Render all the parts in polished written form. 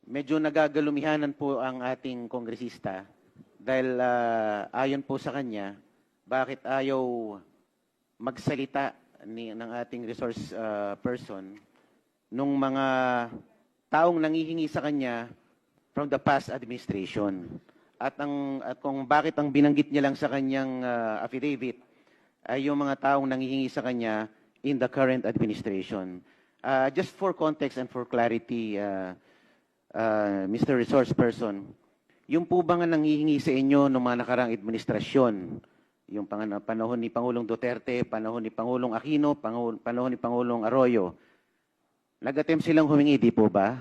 medyo nagagalumihanan po ang ating kongresista dahil ayon po sa kanya, bakit ayaw magsalita ng ating resource person nung mga taong nangihingi sa kanya from the past administration. At kung bakit ang binanggit niya lang sa kanyang affidavit ay yung mga taong nangihingi sa kanya in the current administration. Just for context and for clarity, Mr. Resource Person, yung po ba nga nanghihingi sa inyo ng mga nakarang administrasyon, yung panahon ni Pangulong Duterte, panahon ni Pangulong Aquino, panahon ni Pangulong Arroyo, nag-attempt silang humingi, di po ba?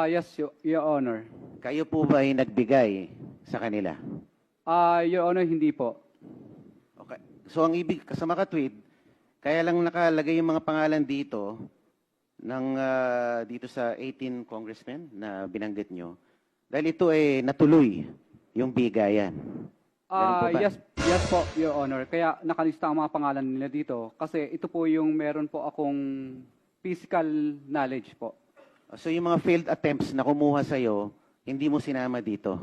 Yes, Your Honor. Kayo po ba ay nagbigay sa kanila? Your Honor, hindi po. Okay. So ang ibig, sa makatwid, kaya lang nakalagay yung mga pangalan dito dito sa 18 congressmen na binanggit nyo. Dahil ito ay natuloy yung bigayan. Ganun po ba? Yes po, Your Honor. Kaya nakalista ang mga pangalan nila dito kasi ito po yung meron po akong physical knowledge po. So yung mga failed attempts na kumuha sa'yo, hindi mo sinama dito.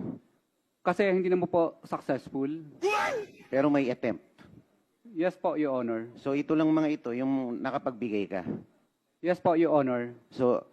Kasi hindi naman po successful. Pero may attempt. Yes po, Your Honor. So ito lang mga ito, yung nakapagbigay ka. Yes po, Your Honor. So